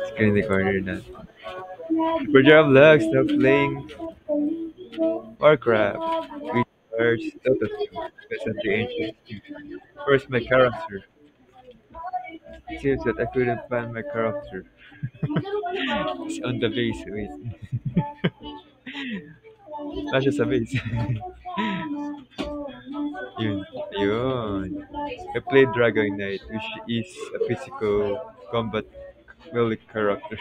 Screen recorder na. Project Vlogs now playing Warcraft. Research Dota 2. Presently ancient. Where's my character? Seems that I couldn't find my character. It's on the base. Wait. Nasa sa base. Yun. Yun. I played Dragon Knight, which is a physical combat melee character.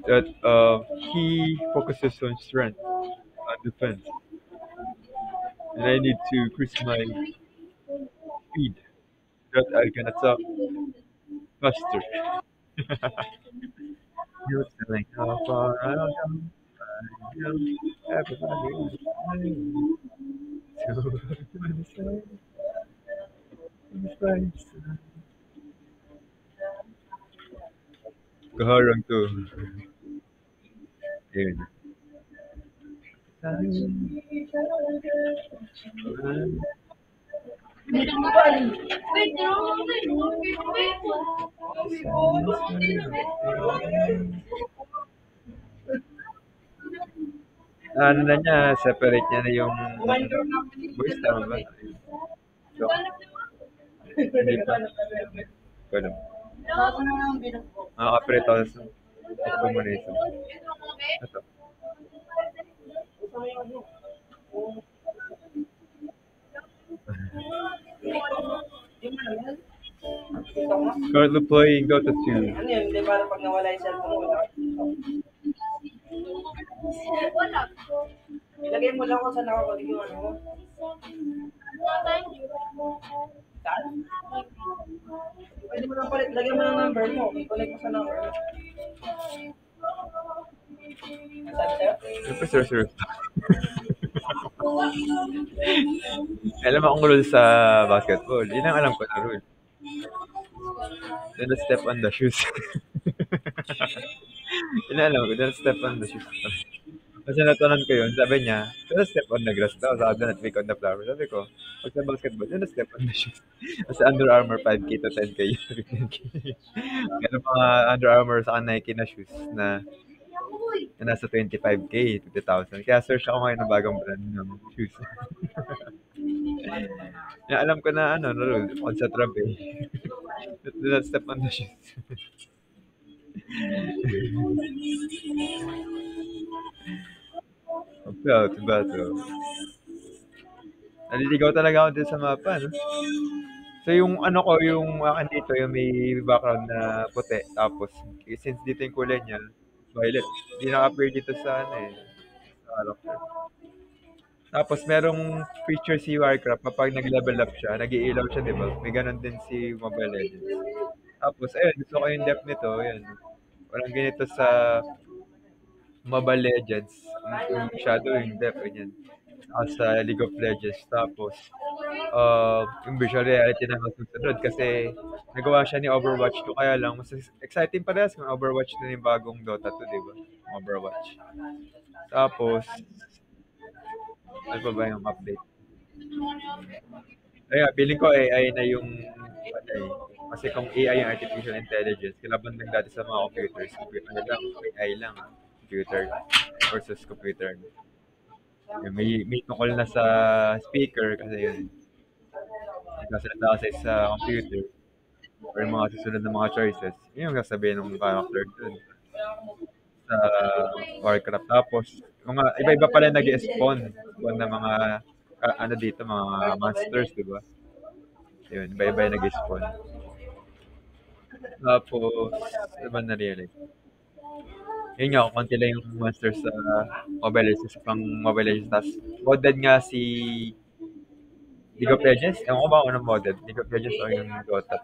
That he focuses on strength and defense, and I need to increase my speed that I can attack faster. You're telling how far I am. Everybody is to the side. Kaharang to. Yun. Ano na niya, separate niya na yung voice, tama ba? So, hindi pa. Ko alam. Makaka-pre ako sa ito mo na ito. Ito. Currently playing Dota 2. Ano yun, hindi para pag nawala yung cellphone mo lang. Ilagay mo lang kung saan nakakulig yung ano mo. Saan? Pwede mo lang palit. Lagyan mo ng number mo. I-connect mo sa number mo. Sabi sa'yo? Siyempre, sir. Alam mo akong rule sa basketball. Yun ang alam ko na rule. Do not step on the shoes. Yun ang alam ko, do not step on the shoes. Kasi natunan ko yun, sabi niya, do not step on the grass daw. Sabi, do not pick on the flower. Sabi ko, pag sa basketball, do not step on the shoes. Kasi Under Armour 5K to 10K yun. 10K. Meron mga Under Armour sa Nike na shoes na nasa 25K, 50,000. Kaya search ako ngayon ng bagong brand ng shoes. Kaya alam ko na ano, no rule, on sa trap eh. Do not step on the shoes. Well, diba to? Naliligaw talaga ako din sa mapa, no? So yung ano ko, yung akin dito, yung may background na puti, tapos since dito yung kulay niya, violet, hindi naka-appear dito sa ano eh, sa character. Tapos merong feature si Warcraft, kapag nag-level up siya, nag-iilaw siya, di ba? May ganun din si Mobile Legends. Tapos, ayun, gusto ko yung depth nito, yun. Walang ganito sa Mobile Legends, yung shadow, yung depth, ganyan. Sa League of Legends. Tapos, yung visual reality na masusunod kasi nagawa siya ni Overwatch 2 kaya lang mas exciting parehas kung Overwatch na yung bagong Dota 2, di ba? Overwatch. Tapos, ano pa ba yung update? Kaya, feeling ko AI na yung ano eh. Kasi kung AI yung artificial intelligence, kilaban lang dati sa mga computers. Ano lang, AI lang. Computer versus computer. May tungkol na sa speaker kasi yun. Kasi nasa sa computer or yung mga susunod na mga choices. Yun yung sasabihin ng character dun sa Warcraft. Tapos, mga iba-iba pala nag-spawn ng mga ano dito, mga monsters, di ba? Yun, iba-iba yung nag-spawn. Tapos, ano ba na-realize? Yun nga, konti lang yung monsters sa Mobile Legends, sa pang Mobile Legends. Tapos, modded nga si League of Legends. Ewan ko ba kung anong modded? League of Legends o yung Dota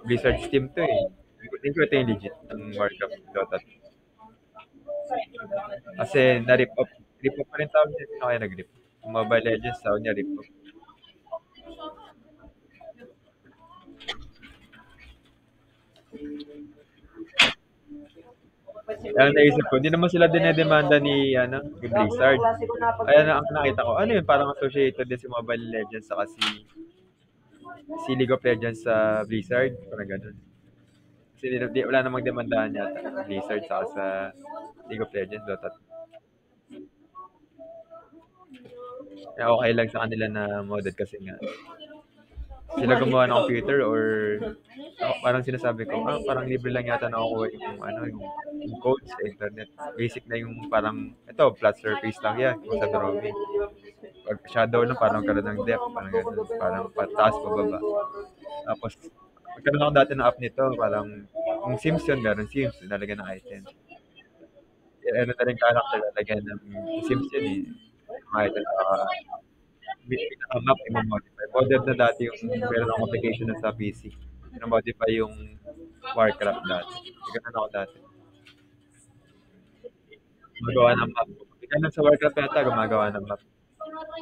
2. Blizzard Steam to eh. Hindi ko ito yung legit ng Warcraft Dota 2. Kasi na-rip off. Rip off pa rin tawag niya. Sino kaya nag-rip? Yung Mobile Legends, tawag niya rip off. Kaya naisip ko, hindi naman sila dinedemanda ni Blizzard. Kaya na ang nakita ko, ano yun, parang associated din si Mobile Legends sa kasi si League of Legends sa Blizzard, parang ganun. Kasi wala namang demandahan yata Blizzard sa League of Legends, Dota. Kaya okay lang sa kanila na modded kasi nga sila gumawa ng computer or parang sinasabi ko, parang libre lang yata nakukuha yung code sa internet. Basic na yung parang, ito, flat surface lang yan kung sa drawing. Pag shadow lang, parang karoon ng depth, parang ganun, parang pataas, pababa. Tapos, magkaroon ako dati ng app nito, parang, kung Sims yun, meron Sims, nalagyan ng item. Ano na rin character, nalagyan ng Sims yun eh. Mga item, pinaka-map, i-modify. Modern na dati yung meron akong application na sa PC. Na-modify yung Warcraft dati. Ganun ako dati. Gumagawa ng map. Ganun sa Warcraft yata, gumagawa ng map.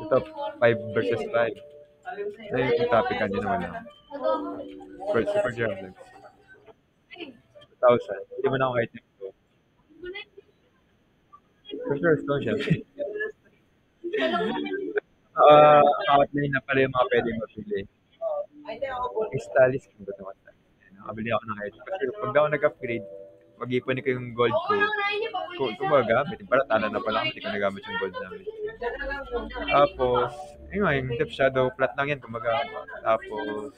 Ito, 5 versus 5. Na yung topic kanina wala. Super German. 2,000. Hindi mo na ako item ko. For sure, stone siya. Outline na pala yung mga pwede mapili. Crystallis kung ba naman. Nakabili ako ng item. Kasi pag ako nag-upgrade, mag-ipon ko yung gold ko. Kung magamit, para tala na pala hindi ko nagamit yung gold namin. Tapos, yun nga, yung Depth Shadow, flat lang yan, kumaga. Tapos,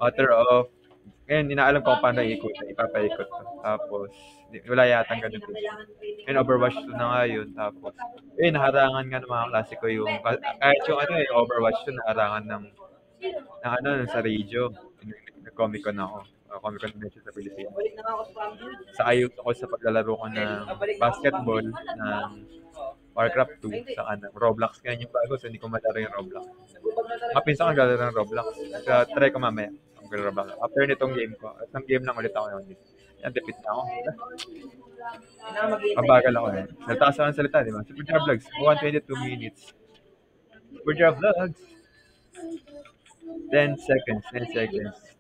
Author of, ngayon, inaalam ko kung paano ikot, ipapaikot ko. Tapos, wala yata ganun. Yun, Overwatch 2 na nga yun. Tapos, naharangan nga ng mga klase ko yung, kahit yung yung Overwatch 2, naharangan sa radio. Nag-Comic Con ako. Comic Con Convention sa Pilipinas. Sa ayos ako sa paglalaro ko ng basketball ng Warcraft 2 sa Roblox. Kaya yung bago, so hindi ko malaro yung Roblox. Mapinsan ko galaro ng Roblox. Try ko mamaya. Roblox. After nitong game ko, isang game lang ulit ako yun. Yan, tipid na ako. Mabagal ako eh. Nagtaas ako ng salita, di ba? Super Jar Vlogs, 122 minutes. Super Jar Vlogs. 10 seconds, 10 seconds.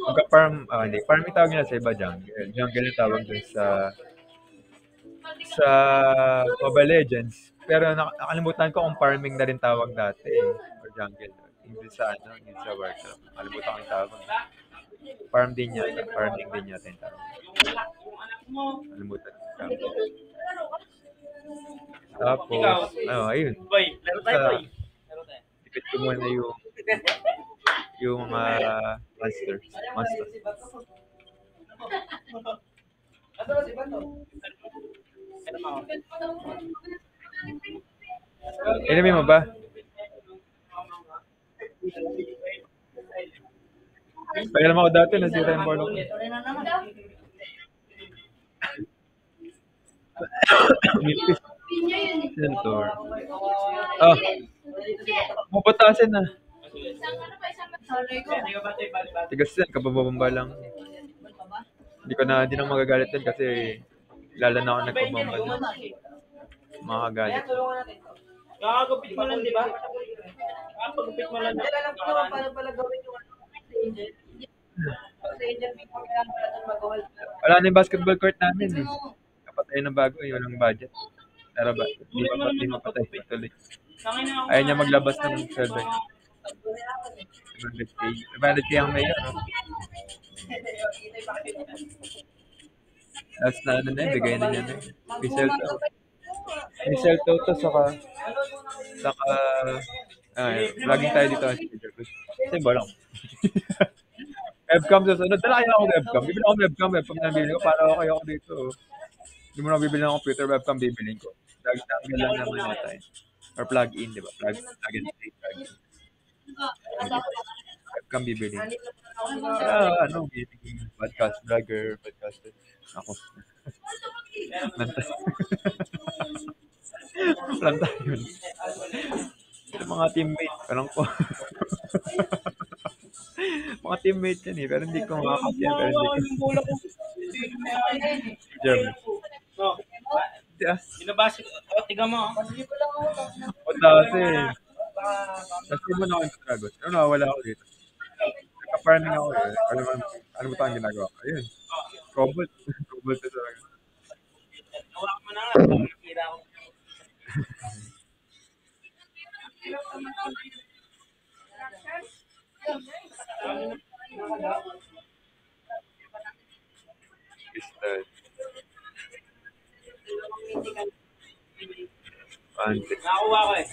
Magka-farm, hindi. Farming tawag nila sa iba jungle. Jungle yung tawag dun sa Mobile Legends. Pero nakalimutan ko kung farming na rin tawag dati eh. Or jungle. Hindi sa Warcraft. Nakalimutan ko yung tawag. Farm din yata. Farming din yata yung tawag. Nakalimutan ko yung tawag. Tapos, ayun. Tipid ko muna yung monster. Enemy mo ba? Kaya naman ako dati, nasira yung ball ko. Centaur. Mapatasin na. Tigas yan, kabababamba lang. Hindi na magagalit din kasi lala na ako nagpabamba din. Makagalit. Kakagupit mo lang, di ba? Kakagupit mo lang. Alam ko naman paano pala gawin yung Angel. Sa Angel, may kailangan pala itong mag-hold. Wala na yung basketball court namin eh. Kapatay na bago, walang budget. Pero ba, di mapatay tuloy. Ayaw niya maglabas ng server. 100K. 100K ang mayor. Last na bigay na niya na. Pixel to, saka, laging tayo dito. Kasi ba lang? Webcam sa sunod. Dala kaya ako webcam. Bibili ako webcam na bibili ko. Para okay ako dito. Hindi mo na bibili ng computer, webcam bibilin ko. Lagi lang naman yata eh. Or plug-in, di ba? Plug-in play, plug-in. Webcam bibilin. Podcast vlogger, podcaster. Ako. Lang tayo. Yung mga teammate, parang ko. Mga teammate yan eh, pero hindi ko makakapyan. Pero hindi ko. German. Binabasa ko. Tiga mo. Punta kasi. Kasi mo na ako yung Dragon. Ano, nawawala ako dito. Nagka-farming ako eh. Alam mo ito ang ginagawa ko. Ayun. Cobalt. Cobalt ito talaga. Nawak mo na nga. Nakira ko. Crystal. Dalawang mythical. Antes. Nakakuha ko eh.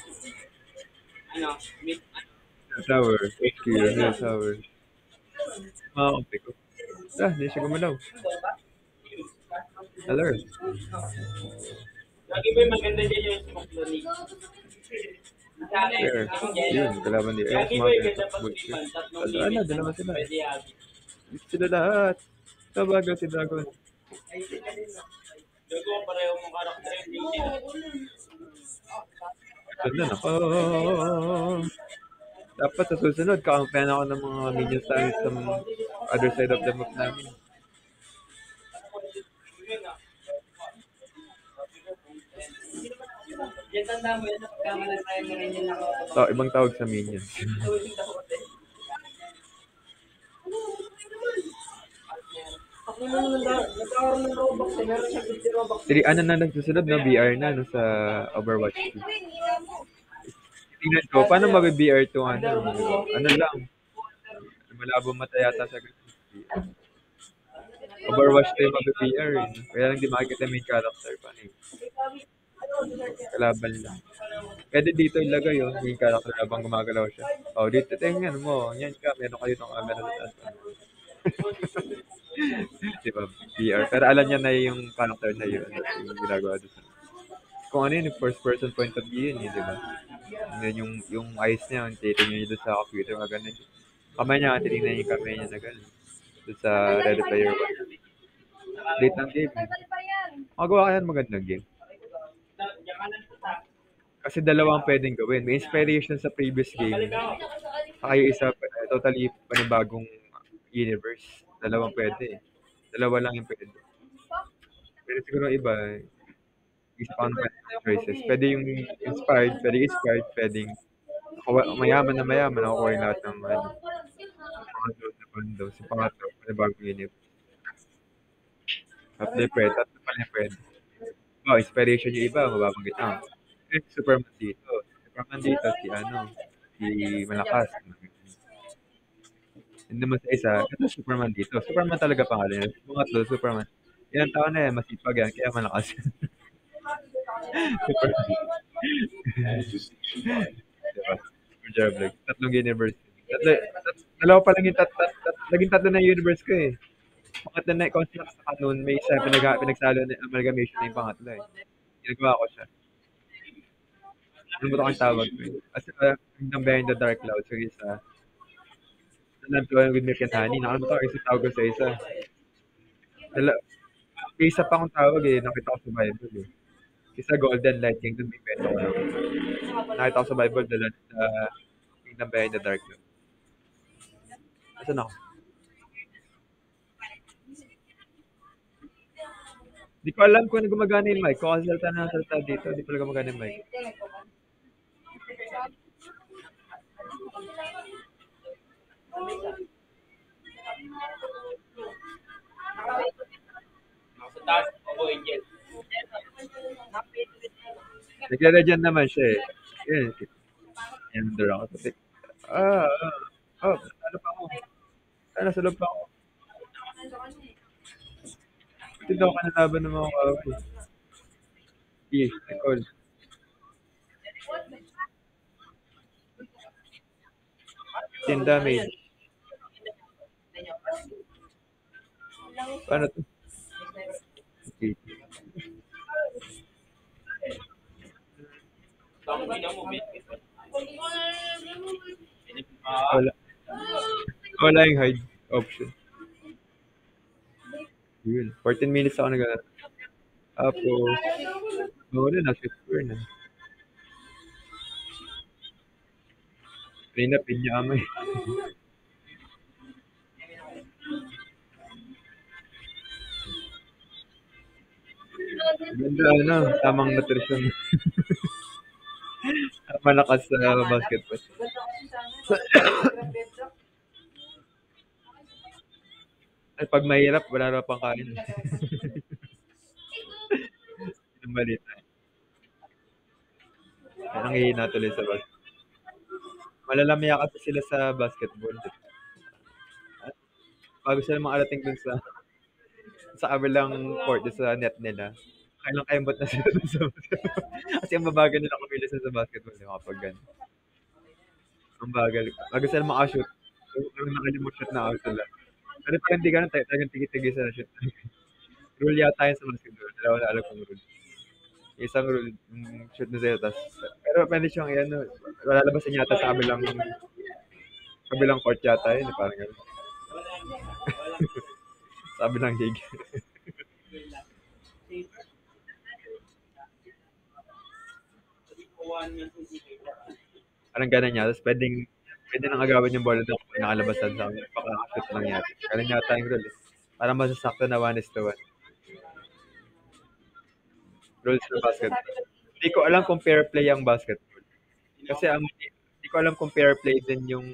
Ano? Tower. HQ. Tower. Kape ko. Hindi siya gumalaw. Alert. Lagi ba yung maganda dyan yung smoke donate? Sa akin, There. Yun, kalaban ni lagi Eos ba yung Mother. ganda pag Bullshit. liman, tatlong Tadaan limit, na, dalawa sila. pwede yagi. Sila lahat. Tabagal si Dragon. Gago ang pareho mong karakter yung Ganda na. Dapat sa susunod, kakampihan ako ng mga minions tayo sa other side of the map namin. Yan tanda mo yan, pagkamalan tayo na rin yung nakauto. Ibang tawag sa minions. Ako naman nagkakaroon ng Robux eh, meron siya 50 Robux. Ano na nagsusunod, no? VR na, no? Sa Overwatch 2. Tingnan ko, paano mabe-VR 2 ano lang? Malabo mata yata sa Overwatch 2 yung mabe-VR. Kaya lang di makikita main character pa. Kalaban lang. Pwede dito ilagay yung main character habang gumagalaw siya. Dito tingnan mo. Yan ka, meron kayo ng camera sa taas. Diba? VR. Pero alam niya na yung character na yun. Yung ginagawa doon. Kung ano yun, yung first person point of view yun, diba? Yung eyes niya, titingnan niya doon sa computer, ganun. Kamay niya, titingnan yung kamay niya na gano'n. Doon sa Ready Player One. Late ng game. Magawa ka yan, magandang game. Kasi dalawang pwedeng gawin. May inspiration sa previous game. Saka yung isa, totally panibagong universe. Dalawang pwede. Dalawa lang yung pwede. Pero siguro iba, isa pang choices. Pwede yung inspired, pwedeng mayaman na mayaman, nakukuha yung lahat ng condo. Sa pangatlo, panibagong universe. Tatlo pala yung pwede. Inspiration yung iba, mababanggit na. Superman dito. Si Malakas. Hindi naman sa isa, ito Superman dito. Superman talaga pangalan niya. Pangatlo, Superman. Ilang taon na yan, masipag yan, kaya malakas. Superman. Diba? Super Jarvleg. Tatlong universe. Dalawa pa lang yung naging tatlo na universe ko eh. Pangatlo na construct sa kanon, may isa pinagsalo na amalgamation na yung pangatlo eh. Ginagawa ko siya. Ano ba ito kang tawag ko eh? As Kingdom Behind the Dark Clouds, yung isa. Alam ko with Milk and Honey. Nakalimutan ko yung tawag ko sa isa. May isa pa akong tawag eh. Nakita ko sa Bible eh. Isa Golden Light Kingdom may kwento ko lang. Nakita ko sa Bible dala sa Kingdom Behind the Dark Clouds. Asan ako? Di ko alam kung ano gumagana yung mic. Kung salta na salta dito, di pala gumagana yung mic. Nagre-regen naman siya eh. Yan. Yan, under ako. Ano pa ako? Nasa loob pa ako. Tindaw ka na laban ng mga kapo. Nicole. Damage. Paano to? Okay. Wala yung hide option. Yun. 14 minutes ako tapos, wala na, 50 na. Kanina, pinyamay. Ganda, tamang nutrition. Malakas sa basketball. At pag mahirap, wala na pang kain. Yung balita. Ang hihina tuloy sa basketball. Malalamya kasi sila sa basketball. At bago sila makarating dun sa kabilang court, dun sa net nila, kailang kaimbot na sila dun sa basketball. Kasi ang babagal nila kumilos sa basketball, di ba, kapag ganun. Ang bagal. Bago sila makashoot, yung nakalimut shoot na out sila. Pero pag hindi ganun, talagang tigi-tigi sa shoot. Rule yata yun sa basketball. Dalawa na alam kong rule. Isang rule, shoot na sila, tas, pero pwede siyang, ano, lalabasan yata sa kabilang court yata yun, parang gano'n. Sa kabilang gig. Parang gano'n yata. Tapos pwede nang agawin yung bola doon kung nakalabasan sa amin. Pakakashoot lang yata. Ganun yata yung rule. Para masasakto na 1:1. Rules sa basketball. Hindi ko alam kung fair play ang basketball. Kasi hindi ko alam kung fair play din kung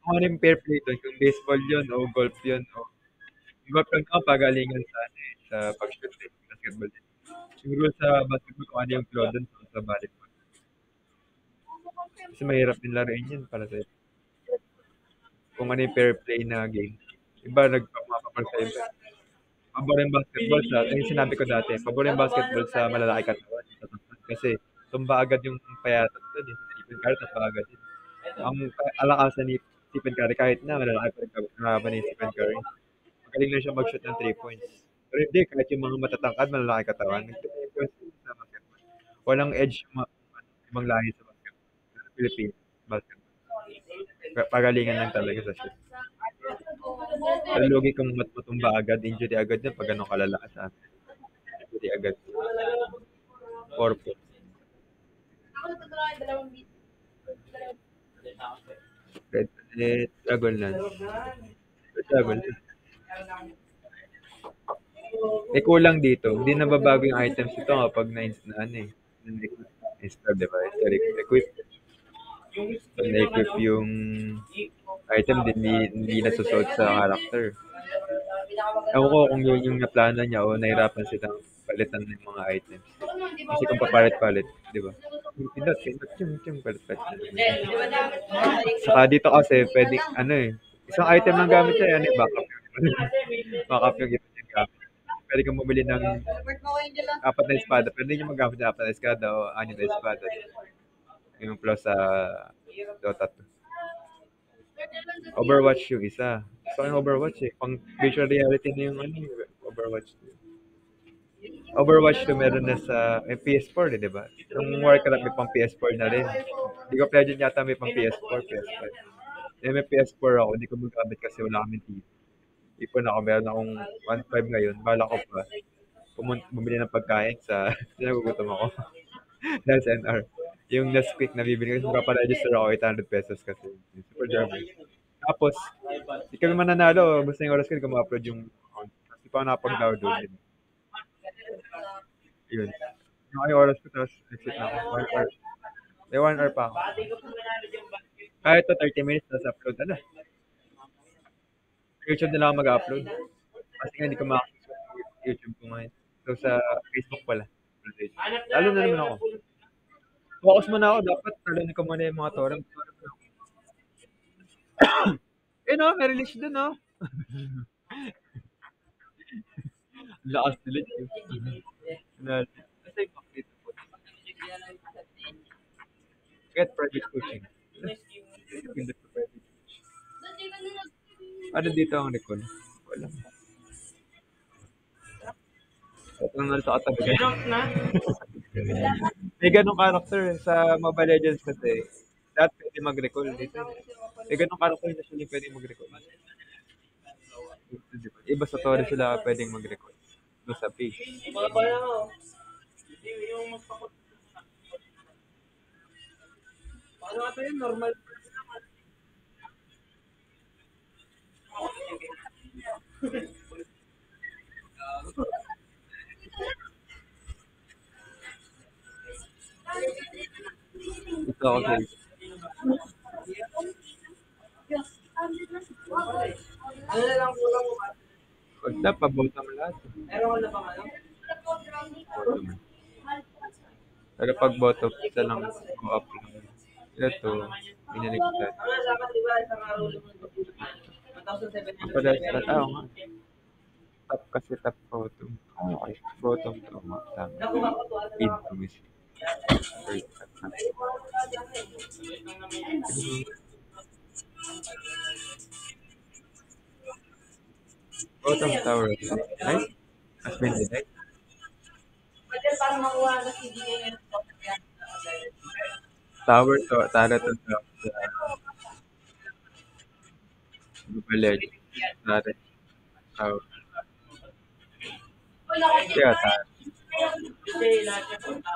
ano yung fair play doon, kung baseball yun o golf yun o golf lang ako pagalingan sa pag-shoot basketball din. Yung rule sa basketball kung ano yung flow doon sa volleyball. Kasi mahirap din laruin yun para sa kung ano yung fair play na game. Iba nagpapapal sa iba. Pabor yung basketball yung sinabi ko dati, pabor yung basketball sa malalaki katawan. Kasi tumba agad yung payatot doon. Stephen Curry, tumba agad yun. Ang alakasan ni Stephen Curry, kahit na malalaki pa rin kalaban ni Stephen Curry. Magaling lang siya mag-shoot ng 3 points. Pero hindi, kahit yung mga matatangkad, malalaki katawan, nag-3 points sa basketball. Walang edge yung ibang lahi sa basketball. Sa Philippines, basketball. Pagalingan lang talaga sa shoot. Pero lugi kung matumba agad, injury agad yun pag ganun kalala sa atin. Injury agad. 4 points. Dragonlance. Dragonlance. May kulang dito. Hindi nababago yung items ito kapag ano eh. Na-install, di ba? Equip. So, na-equip yung item, hindi nasusuot sa character. Ewan ko kung yun yung naplano niya o nahirapan silang palitan ng mga items. Kasi kung papalit-palit, di ba? Pindot, palit-palit. Saka dito kasi, pwede, ano eh, isang item lang gamit siya, ano eh, backup yung backup yung gamit. Pwede kang bumili ng 4 na espada. Pwede nyo magamit ng 4 na espada o 6 na espada. Yung plus sa Dota 2. Overwatch yung isa. Gusto ko yung Overwatch eh. Pang virtual reality na yung Overwatch. Overwatch 2 meron na sa PS4 eh, di ba? Yung Warcraft may pang PS4 na rin. League of Legends yata may pang PS4, PS5. May PS4 ako, hindi ko magamit kasi wala kaming TV. Ipon ako, meron akong 1.5 ngayon. Bala ko pa. Bumili ng pagkain sa nagugutom ako. Dahil sa NR. Yung Nesquik na bibili ko, magpaparegister ako 800 pesos kasi. Super German. Tapos, di kami mananalo. Basta yung oras ko, hindi ko ma-upload yung account. Kasi pa ako nakapag-download din. Yun. Yung ay oras ko, tapos exit na ako. 1 hour. May 1 hour pa ako. Kahit to 30 minutes, tapos upload na. YouTube na lang ako mag-upload. Kasi nga hindi ko makakas YouTube ko ngayon. So sa Facebook pala. Lalo na naman ako. Focus muna ako. Dapat talunin ko muna yung mga torrent. Eh no, may release dun no. Lakas delete yun. Kasi yung back dito po. Get private coaching. Pindot ko private coaching. Ano dito ang record? Wala. Ito na sa katabi. May ganong character sa Mobile Legends kasi. Dapat pwede mag-recall dito. May ganong character na siya pwede mag-recall. Iba sa Torre sila pwedeng mag-recall. Doon sa page. Ano ito yun? Normal. Ito kasi. Ano na lang kulang mo ba? Pag na, pabota mo lahat. Meron na bang ano? Bottom. Pero pag bottom, isa lang go up lang. Ito, binaligtad. Wala sa akin, di ba? Isang araw lang ng 1,700 Ang pala kaya sa tao nga. Top kasi top bottom. Okay. Bottom to nga. Tama. nakuha ko to, ano Feed lang to ako. miss. First top na. Bottom tower. Right? As been denied. Pwede para makuha na CDA ngayon. Tower to. Tara to top. Bubalag. Tara. Tower. Kaya tara. Kasi lahat yung punta.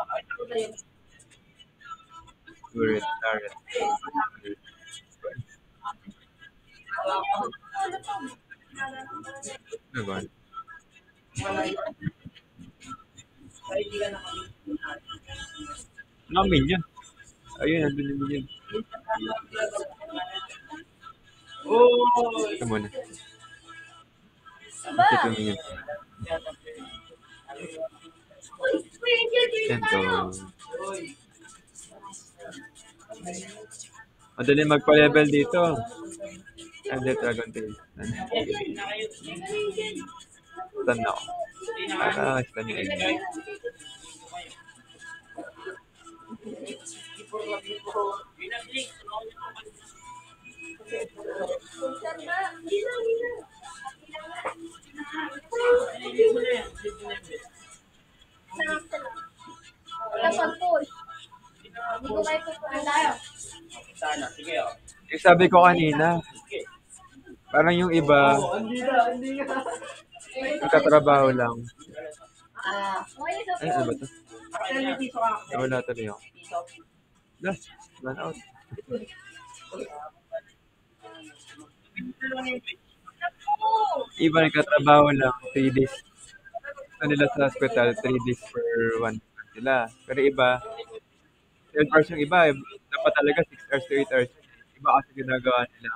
Turret. Tara. Ano ba? Kaibigan na kami. Mga minion. Ayun, nandun yung minion. Oh! Ito muna. Ito yung minion. Yan to. Madali magpa-level dito. Under Dragon Tail. Stun na ako. Stun yung enemy. Kapag push, hindi ko kayo pupunta tayo. Sana, sige oh. Yung sabi ko kanina, parang yung iba, nagkatrabaho lang. Ay, ano ba to? Actually, piso ka. Wala tuloy ako. Piso. Last, run out. Iba nagkatrabaho lang, 3 days. Gusto nila sa hospital, 3 days per 1 nila. Pero iba, 12 hours yung iba, dapat talaga 6 hours to 8 hours. Iba kasi ginagawa nila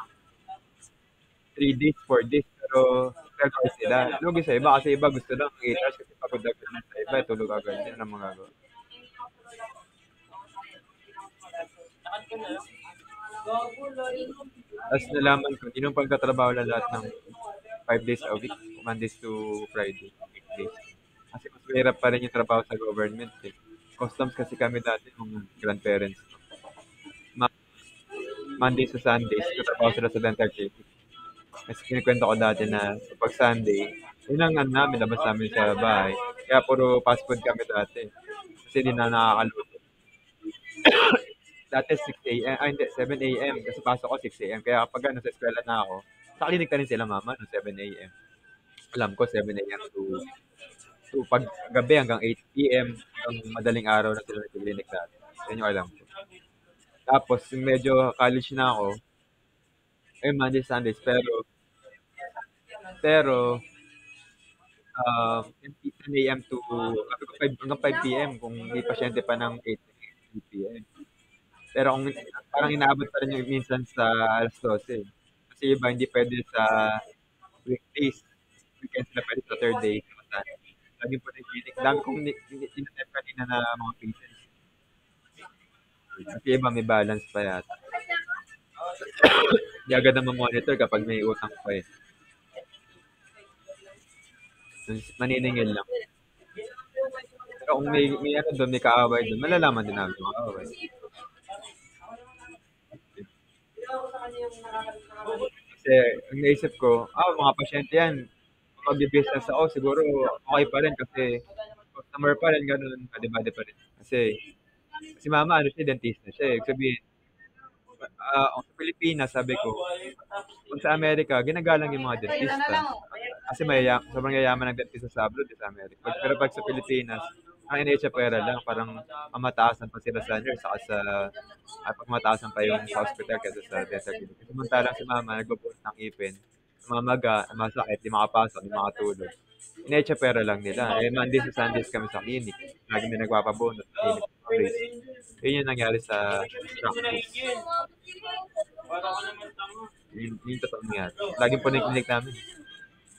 3 days, 4 days, pero 12 hours sila. Lugi sa iba kasi iba gusto lang 8 hours kasi pagod agad na sa iba, tulog agad. Yan ang magagawa. Tapos nalaman ko, hindi nung pagkatrabaho lang lahat ng 5 days a week, Mondays to Friday, weekdays. Kasi mas mahirap pa rin yung trabaho sa government eh. Customs kasi kami dati, mga grandparents. Mondays to Sundays, katrabaho sila sa dental clinic. Kasi kinikwento ko dati na pag Sunday, yun ang ano namin, labas namin sa bahay. Kaya puro fast food kami dati. Kasi hindi na nakakaluto. Dati 6 a.m., hindi, 7 a.m. Kasi pasok ko 6 a.m. Kaya kapag nasa eskwela na ako, sa klinik na rin sila mama no 7 a.m. Alam ko 7 a.m. to pag gabi hanggang 8 p.m. hanggang madaling araw na sila nag-clinic natin. Yan yung alam ko. Tapos, medyo college na ako, Monday, Sundays, pero 10 a.m. to 5, hanggang 5 p.m. kung may pasyente pa ng 8 p.m. Pero kung parang inaabot pa rin yung minsan sa alas 12. Kasi iba hindi pwede sa weekdays. Weekends na pwede Saturday. Lagi po na yung clinic. Dami kong inattempt kanina na mga patients. Kasi iba may balance pa yata. Hindi agad na monitor kapag may utang pa eh. Maniningil lang. Pero kung may ano doon, may kaaway doon, malalaman din namin yung kaaway. Kasi ang naisip ko, mga pasyente yan, mag-business ako, siguro okay pa rin kasi customer pa rin, ganun, bade-bade pa rin. Kasi si mama, ano siya, dentista siya. Ibig sabihin, sa Pilipinas, sabi ko, kung sa Amerika, ginagalang yung mga dentista. Kasi sobrang yayaman ng dentista sa abroad, sa Amerika. Pero pag sa Pilipinas, ang NHA pera lang, parang mamataasan pa sila sa nurse, saka pag mataasan pa yung sa hospital kaysa sa dental clinic. Samantalang si mama, nagbubuhat ng ipin, mamaga, masakit, di makapasok, di makatulog. NHA pera lang nila. Mondays to Sundays kami sa clinic. Lagi may nagpapabonus sa clinic. Yun yung nangyari sa practice. Yung totoo nangyari. Laging po na yung clinic namin.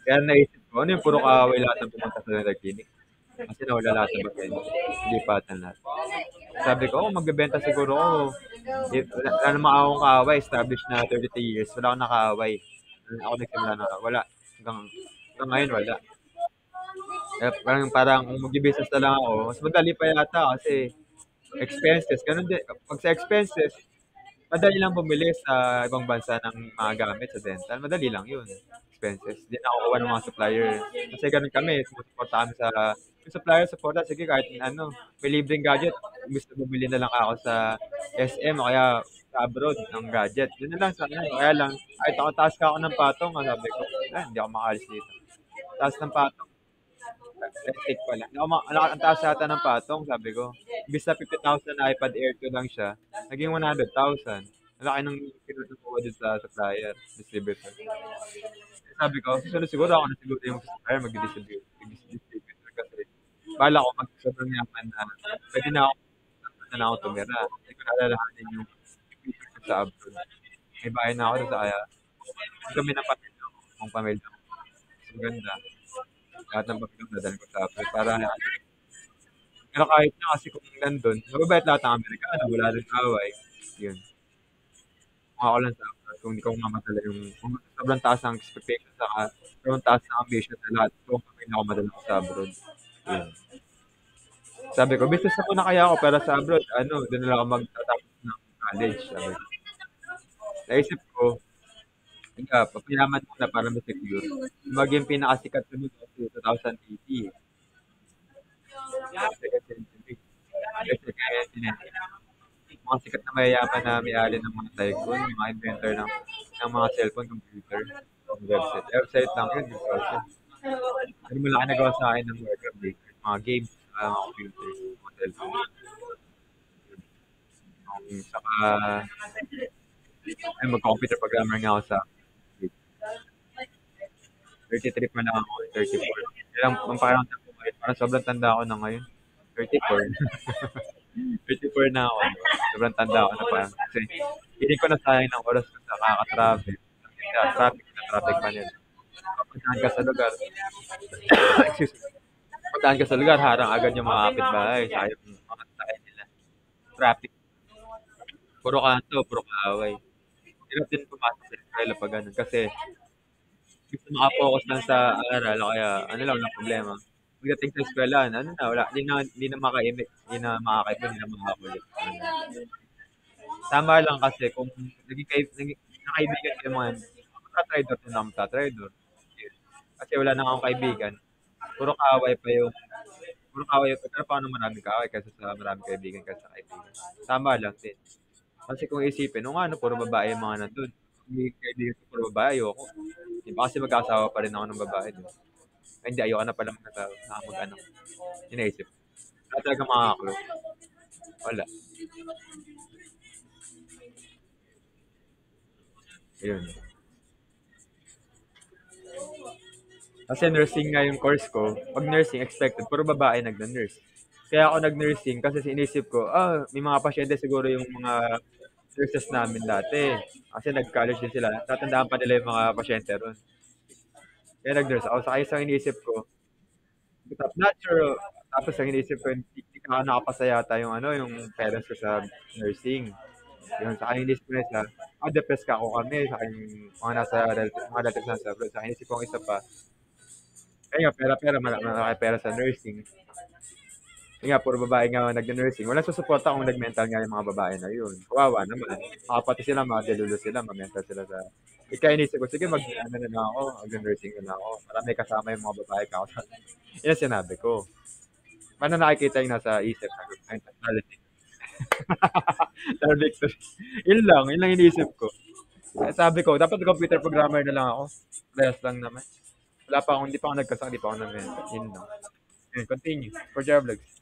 Kaya naisip ko, ano yung puro kaaway lahat ng pumunta sa dental clinic? Kasi nawala lahat ng bakit. Hindi patan lahat. Sabi ko, magbebenta siguro ako. Wala naman akong kaaway, established na 33 years, wala akong nakaaway. Ako nagsimula na, wala. Hanggang ngayon, wala. Parang kung mag-business na lang ako, mas madali pa yata kasi expenses, ganun din. Pag sa expenses, madali lang bumili sa ibang bansa ng mga gamit sa dental. Madali lang yun. Expenses. Hindi na ako kuha ng mga supplier. Kasi ganun kami, sumusuporta kami sa yung supplier supporta. Sige, kahit ano, may libreng gadget. Gusto bumili na lang ako sa SM o kaya sa abroad ng gadget. Yun na lang sa akin. Kaya lang, kahit ako taas ka ako ng patong, sabi ko, hindi ako makaalis dito. Taas ng patong. Electric pala. Ang taas yata ng patong, sabi ko. Imbis na 50,000 na iPad Air 2 lang siya, naging 100,000. Ang laki ng kinutuwa din sa supplier, distributor. Sabi ko, susunod siguro ako na siguro yung supplier mag-distributor kasi bala ko mag-sobrang yaman na pwede na ako tumira. Hindi ko nalalahanin yung future ko sa abroad. May bahay na ako doon sa kaya. Kami ng pamilya ko, ang pamilya ko. Maganda. Lahat ng pamilya dadalhin ko sa abroad para pero kahit na kasi kung nandun, mababait lahat ng Amerikano, wala rin away. Yun. Kung ako lang sa abroad, kung hindi ko mamadala kung sobrang taas ang expectation sa sobrang taas ang ambition sa lahat, kung kami na ako madala ko sa abroad. Yun. Sabi ko, business ako na kaya ako, pero sa abroad, doon na lang ako magtatapos ng college. Sabi ko. Naisip ko, papayaman ko na para ma-secure. Maging pinakasikat sunod kasi 2080. Kasi kaya mga sikat na mayayaman na may-ari ng mga tycoon, yung mga inventor ng mga cellphone, computer, website. Website lang yun, discussion. Ano mo lang nagawa sa akin ng Warcraft Baker, mga games, mga computers, mga cellphone. Saka, mag-computer programmer nga ako sa 33 pa na ako, 34. Kailang parang sobrang tanda ako na ngayon. 34. 34 na ako. Sobrang tanda ako na parang. Kasi hindi ko na sayang ng oras ko sa kaka-travel. Traffic pa nila. Puntahan ka sa lugar. Excuse me. Puntahan ka sa lugar, harang agad yung mga kapitbahay. Sayang mga tayo nila. Traffic. Puro kanto, puro kaaway. Hirap din pumasok sa eskwela pag ganun. Kasi gusto makapokus lang sa aral, kaya lang problema. Pagdating sa eskwelahan, wala, hindi na makaimik, hindi na makakaiba, hindi na makakulit. Tama lang kasi kung nakaibigan ka mga magta-trader na magta-trader. Kasi wala na akong kaibigan. Puro kaaway pa yung pero paano maraming kaaway kasi sa maraming kaibigan kasi sa kaibigan. Tama lang din. Kasi kung isipin, puro babae yung mga nandun. Hindi kaibigan ko puro babae, ayoko. Di ba kasi mag-asawa pa rin ako ng babae, di ba? Ay, hindi, ayoko na pala mag-anak. Inaisip. Wala talaga makakaklose. Wala. Ayun. Kasi nursing nga yung course ko. Pag nursing, expected, puro babae nagna-nurse. Kaya ako nag-nursing kasi sinisip ko, may mga pasyente siguro yung mga nurses namin dati. Kasi nag-college din sila. Tatandaan pa nila yung mga pasyente ron. Kaya nag-nurse ako. Sa isang inisip ko, not sure. Tapos ang inisip ko, hindi ka nakapasa yata yung parents ko sa nursing. Yun, sa akin inisip ko na isa, depressed ka ako kami, sa akin mga relatives nasa abroad. Sa akin inisip ko isa pa, kaya nga, malaki pera sa nursing. Kaya nga, puro babae nga nag-nursing. Walang susuporta kung nag-mental nga yung mga babae na yun. Kawawa naman. Pati sila, delulo sila, mental sila sa... Ika inisip ko, sige, na lang ako, mag-nursing na lang ako. Marami kasama yung mga babae ka ako. Yan ang sinabi ko. Paano nakikita yung nasa isip? Yun lang iniisip ko. Sabi ko, dapat computer programmer na lang ako. Less lang naman. Hindi pa ako nagkasang, hindi pa ako nag-mentor. Yun lang. Continue. For job vlogs.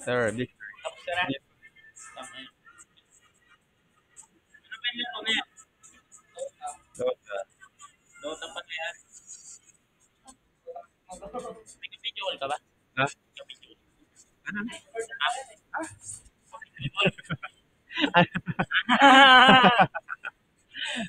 Sir, Victor. Dota pa kaya. Nag-video call ka ba? Ha? Ano?